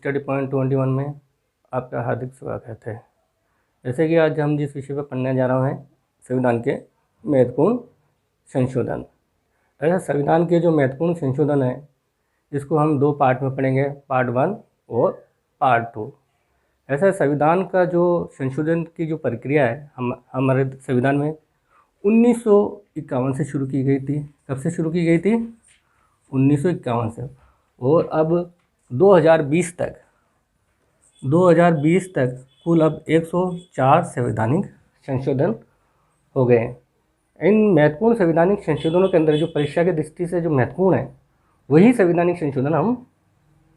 Study point 21 में आपका हार्दिक स्वागत है। जैसे कि आज हम जिस विषय पर पढ़ने जा रहे हैं, संविधान के महत्वपूर्ण संशोधन। ऐसा संविधान के जो महत्वपूर्ण संशोधन है, इसको हम दो पार्ट में पढ़ेंगे, पार्ट 1 और पार्ट 2। ऐसा संविधान का जो संशोधन की जो प्रक्रिया है हमारे संविधान में 1951 से शुरू की गई थी। कब से शुरू की गई थी? 1951 से। और अब 2020 तक कुल अब 104 संवैधानिक संशोधन हो गए हैं। इन महत्वपूर्ण संवैधानिक संशोधनों के अंदर जो परीक्षा की दृष्टि से जो महत्वपूर्ण है, वही संवैधानिक संशोधन हम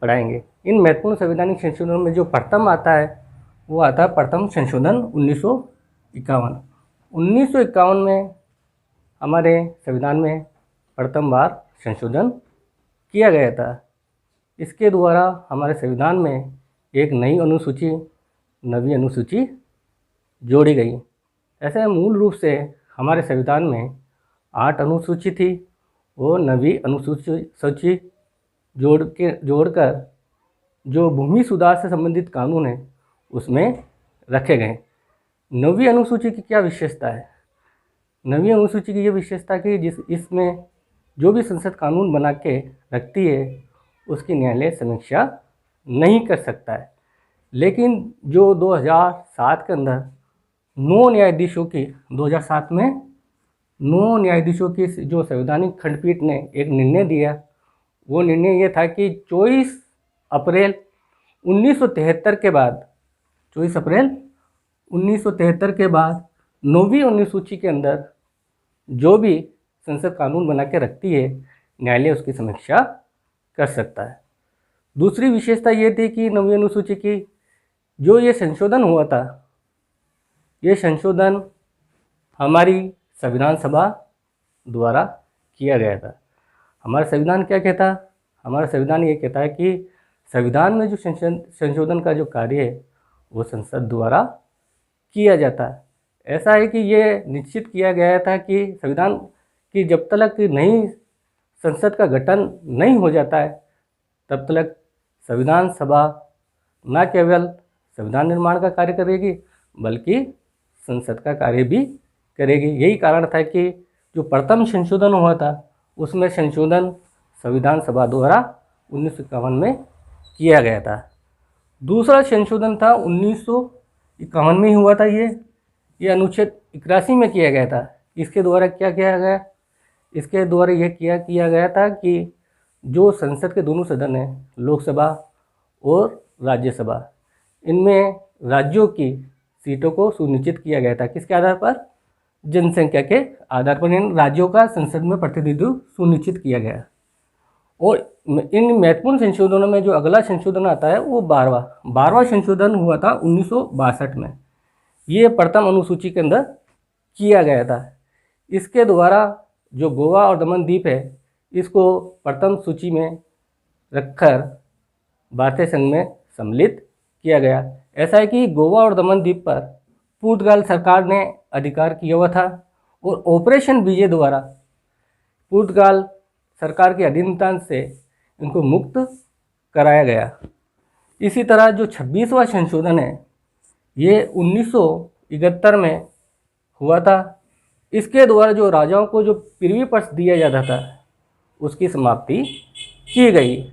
पढ़ाएंगे। इन महत्वपूर्ण संवैधानिक संशोधनों में जो प्रथम आता है, वो आता है प्रथम संशोधन 1951। 1951 में हमारे संविधान में प्रथम बार संशोधन किया गया था। इसके द्वारा हमारे संविधान में एक नई अनुसूची जोड़ी गई। ऐसे मूल रूप से हमारे संविधान में 8 अनुसूची थी और नवी अनुसूची जोड़कर जो भूमि सुधार से संबंधित कानून है उसमें रखे गए। नवी अनुसूची की क्या विशेषता है? नवी अनुसूची की ये विशेषता कि इसमें जो भी संसद कानून बना के रखती है उसकी न्यायालय समीक्षा नहीं कर सकता है। लेकिन जो 2007 के अंदर 9 न्यायाधीशों की 2007 में 9 न्यायाधीशों की जो संवैधानिक खंडपीठ ने एक निर्णय दिया, वो निर्णय ये था कि 24 अप्रैल 1973 के बाद 9वीं अनुसूची के अंदर जो भी संसद कानून बना के रखती है, न्यायालय उसकी समीक्षा कर सकता है। दूसरी विशेषता ये थी कि नवी अनुसूची की जो ये संशोधन हुआ था, ये संशोधन हमारी संविधान सभा द्वारा किया गया था। हमारा संविधान क्या कहता? हमारा संविधान ये कहता है कि संविधान में जो संशोधन का जो कार्य है वो संसद द्वारा किया जाता है। ऐसा है कि ये निश्चित किया गया था कि संविधान की जब तक नई संसद का गठन नहीं हो जाता है, तब तक संविधान सभा न केवल संविधान निर्माण का कार्य करेगी बल्कि संसद का कार्य भी करेगी। यही कारण था कि जो प्रथम संशोधन हुआ था उसमें संशोधन संविधान सभा द्वारा 1951 में किया गया था। दूसरा संशोधन था 1951 में ही हुआ था। ये अनुच्छेद 81 में किया गया था। इसके द्वारा क्या किया गया? इसके द्वारा यह किया गया था कि जो संसद के दोनों सदन हैं, लोकसभा और राज्यसभा, इनमें राज्यों की सीटों को सुनिश्चित किया गया था। किसके आधार पर? जनसंख्या के आधार पर इन राज्यों का संसद में प्रतिनिधित्व सुनिश्चित किया गया। और इन महत्वपूर्ण संशोधनों में जो अगला संशोधन आता है वो 12वां संशोधन हुआ था 1962 में। ये प्रथम अनुसूची के अंदर किया गया था। इसके द्वारा जो गोवा और दमन द्वीप है, इसको प्रथम सूची में रखकर भारतीय संघ में सम्मिलित किया गया। ऐसा है कि गोवा और दमन द्वीप पर पुर्तगाल सरकार ने अधिकार किया हुआ था और ऑपरेशन विजय द्वारा पुर्तगाल सरकार के अधीनता से इनको मुक्त कराया गया। इसी तरह जो 26वां संशोधन है, ये 1971 में हुआ था। इसके द्वारा जो राजाओं को जो पृथ्वी पक्ष दिया जाता था उसकी समाप्ति की गई।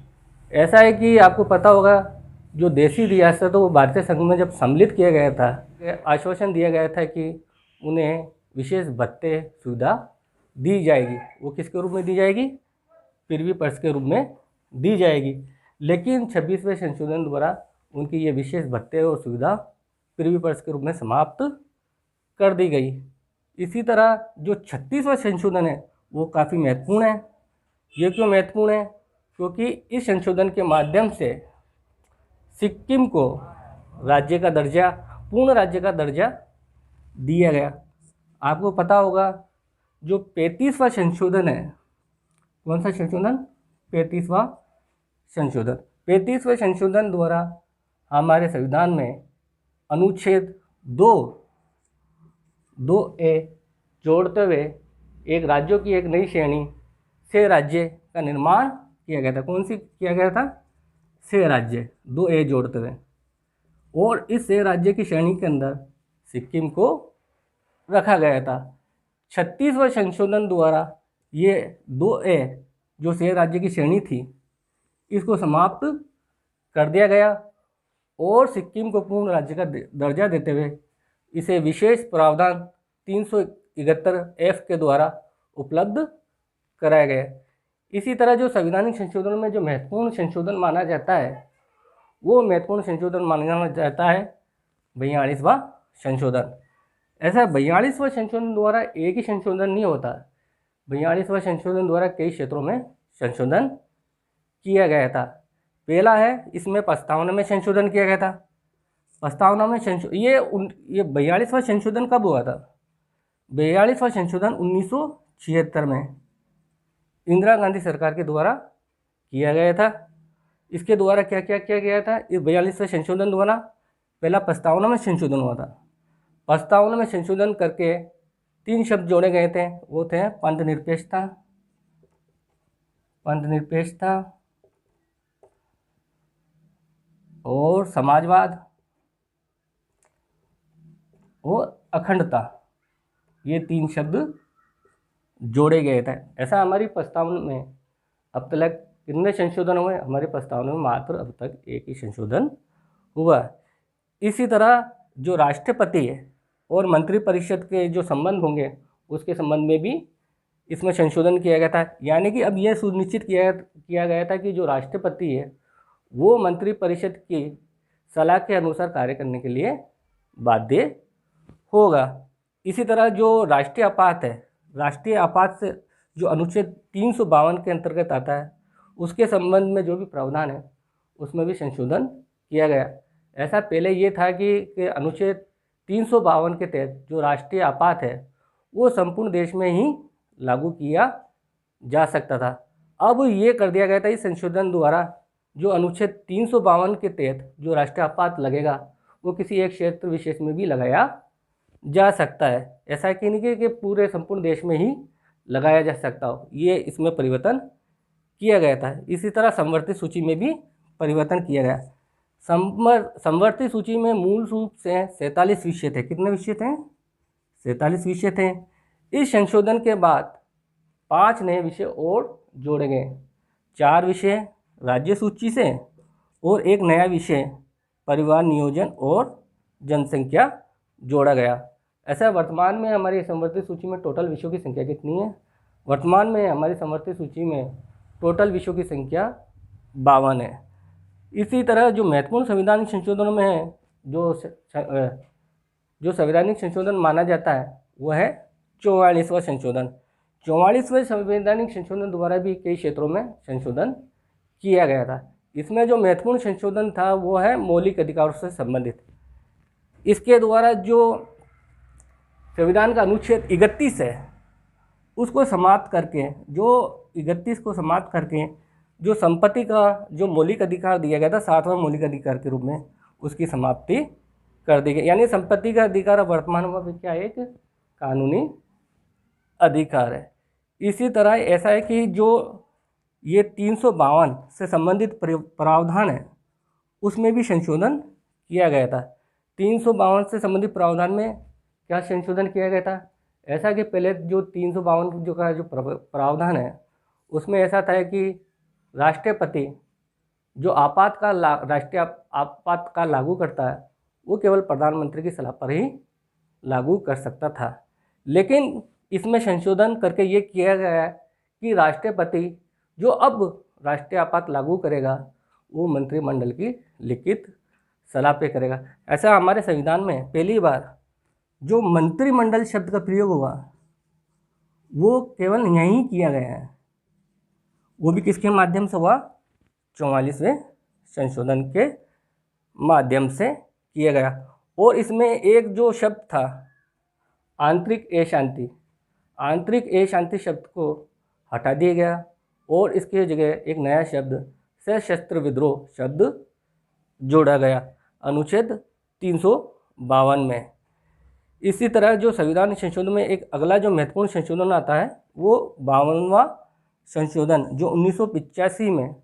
ऐसा है कि आपको पता होगा, जो देशी रियासतों को भारतीय संघ में जब सम्मिलित किया गया था, आश्वासन दिया गया था कि उन्हें विशेष भत्ते सुविधा दी जाएगी। वो किसके रूप में दी जाएगी? पृथ्वी पक्ष के रूप में दी जाएगी। लेकिन 26वें संशोधन द्वारा उनकी ये विशेष भत्ते और सुविधा पृथ्वी पक्ष के रूप में समाप्त कर दी गई। इसी तरह जो 36वां संशोधन है वो काफ़ी महत्वपूर्ण है। ये क्यों महत्वपूर्ण है? क्योंकि इस संशोधन के माध्यम से सिक्किम को पूर्ण राज्य का दर्जा दिया गया। आपको पता होगा जो 35वां संशोधन है, कौन सा संशोधन? 35वां संशोधन। 35वें संशोधन द्वारा हमारे संविधान में अनुच्छेद 2A जोड़ते हुए एक राज्यों की एक नई श्रेणी से राज्य का निर्माण किया गया था। कौन सी किया गया था? 6 राज्य, 2 ए जोड़ते हुए, और इस 6 राज्य की श्रेणी के अंदर सिक्किम को रखा गया था। 36वें संशोधन द्वारा ये 2 ए जो 6 राज्य की श्रेणी थी इसको समाप्त कर दिया गया और सिक्किम को पूर्ण राज्य का दर्जा देते हुए इसे विशेष प्रावधान 371 एफ के द्वारा उपलब्ध कराया गया। इसी तरह जो संवैधानिक संशोधन में जो महत्वपूर्ण संशोधन माना जाता है वो महत्वपूर्ण संशोधन माना जाता है 42वां संशोधन। ऐसा 42वां संशोधन द्वारा एक ही संशोधन नहीं होता, 42वां संशोधन द्वारा कई क्षेत्रों में संशोधन किया गया था। पहला है, इसमें प्रस्तावना में संशोधन किया गया था। प्रस्तावना में ये 42वां संशोधन कब हुआ था? 42वां संशोधन 1976 में इंदिरा गांधी सरकार के द्वारा किया गया था। इसके द्वारा क्या क्या किया गया था? इस 42वें संशोधन द्वारा पहला प्रस्तावना में संशोधन हुआ था। प्रस्तावना में संशोधन करके 3 शब्द जोड़े गए थे, वो थे पंथ निरपेक्षता और समाजवाद और अखंडता, ये 3 शब्द जोड़े गए थे। ऐसा हमारी प्रस्तावना में अब तक कितने संशोधन हुए? हमारी प्रस्तावना में मात्र अब तक एक ही संशोधन हुआ। इसी तरह जो राष्ट्रपति है और मंत्रिपरिषद के जो संबंध होंगे उसके संबंध में भी इसमें संशोधन किया गया था। यानी कि अब यह सुनिश्चित किया गया था कि जो राष्ट्रपति है वो मंत्रिपरिषद की सलाह के अनुसार कार्य करने के लिए बाध्य होगा। इसी तरह जो राष्ट्रीय आपात है, राष्ट्रीय आपात से जो अनुच्छेद 352 के अंतर्गत आता है उसके संबंध में जो भी प्रावधान है उसमें भी संशोधन किया गया। ऐसा पहले ये था कि अनुच्छेद 352 के तहत जो राष्ट्रीय आपात है वो संपूर्ण देश में ही लागू किया जा सकता था। अब ये कर दिया गया था इस संशोधन द्वारा जो अनुच्छेद 352 के तहत जो राष्ट्रीय आपात लगेगा वो किसी एक क्षेत्र विशेष में भी लगाया जा सकता है। ऐसा कि नहीं कि पूरे संपूर्ण देश में ही लगाया जा सकता हो, ये इसमें परिवर्तन किया गया था। इसी तरह समवर्ती सूची में भी परिवर्तन किया गया। समवर्ती सूची में मूल रूप से 47 विषय थे। कितने विषय थे? 47 विषय थे। इस संशोधन के बाद 5 नए विषय और जोड़े गए, 4 विषय राज्य सूची से और एक नया विषय परिवार नियोजन और जनसंख्या जोड़ा गया। ऐसा वर्तमान में हमारी समवर्ती सूची में टोटल विषयों की संख्या कितनी है? वर्तमान में हमारी समवर्ती सूची में टोटल विषयों की संख्या 52 है। इसी तरह जो महत्वपूर्ण संवैधानिक संशोधनों में है, जो संवैधानिक संशोधन माना जाता है वो है 44वां संशोधन। 44वें संवैधानिक संशोधन द्वारा भी कई क्षेत्रों में संशोधन किया गया था। इसमें जो महत्वपूर्ण संशोधन था वो है मौलिक अधिकारों से संबंधित। इसके द्वारा जो संविधान का अनुच्छेद 31 है उसको समाप्त करके, जो 31 को समाप्त करके जो संपत्ति का जो मौलिक अधिकार दिया गया था 7वां मौलिक अधिकार के रूप में, उसकी समाप्ति कर दी गई। यानी संपत्ति का अधिकार वर्तमान में क्या है? एक कानूनी अधिकार है। इसी तरह ऐसा है कि जो ये 352 से संबंधित प्रावधान है उसमें भी संशोधन किया गया था। 352 से संबंधित प्रावधान में क्या संशोधन किया गया था? ऐसा कि पहले जो 352 जो प्रावधान है उसमें ऐसा था कि राष्ट्रपति जो राष्ट्रीय आपातकाल लागू करता है वो केवल प्रधानमंत्री की सलाह पर ही लागू कर सकता था। लेकिन इसमें संशोधन करके ये किया गया है कि राष्ट्रपति जो अब राष्ट्रीय आपात लागू करेगा वो मंत्रिमंडल की लिखित सलाह पे करेगा। ऐसा हमारे संविधान में पहली बार जो मंत्रिमंडल शब्द का प्रयोग हुआ वो केवल यहीं किया गया है, वो भी किसके माध्यम से हुआ? 44वें संशोधन के माध्यम से किया गया। और इसमें एक जो शब्द था आंतरिक अशांति, आंतरिक अशांति शब्द को हटा दिया गया और इसके जगह एक नया शब्द सशस्त्र विद्रोह शब्द जोड़ा गया अनुच्छेद 352 में। इसी तरह जो संविधान संशोधन में एक अगला जो महत्वपूर्ण संशोधन आता है वो 52वां संशोधन जो 1985 में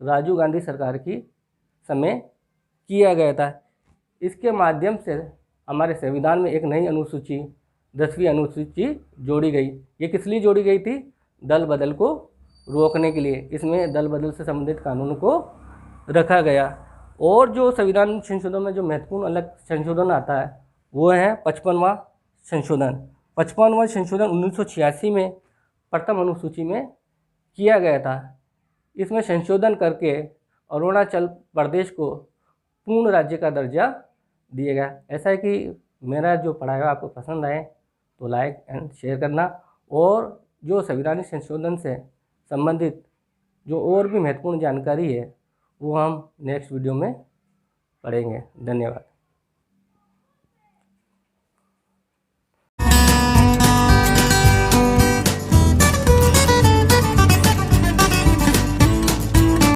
राजीव गांधी सरकार की समय किया गया था। इसके माध्यम से हमारे संविधान में एक नई अनुसूची 10वीं अनुसूची जोड़ी गई। ये किस लिए जोड़ी गई थी? दल बदल को रोकने के लिए। इसमें दल बदल से संबंधित कानून को रखा गया। और जो संविधान संशोधन में जो महत्वपूर्ण अलग संशोधन आता है वो है 55वां संशोधन। 55वां संशोधन 1986 में प्रथम अनुसूची में किया गया था। इसमें संशोधन करके अरुणाचल प्रदेश को पूर्ण राज्य का दर्जा दिया गया। ऐसा है कि मेरा जो पढ़ाया आपको पसंद आए तो लाइक एंड शेयर करना, और जो संविधानिक संशोधन से संबंधित जो और भी महत्वपूर्ण जानकारी है वो हम नेक्स्ट वीडियो में पढ़ेंगे। धन्यवाद।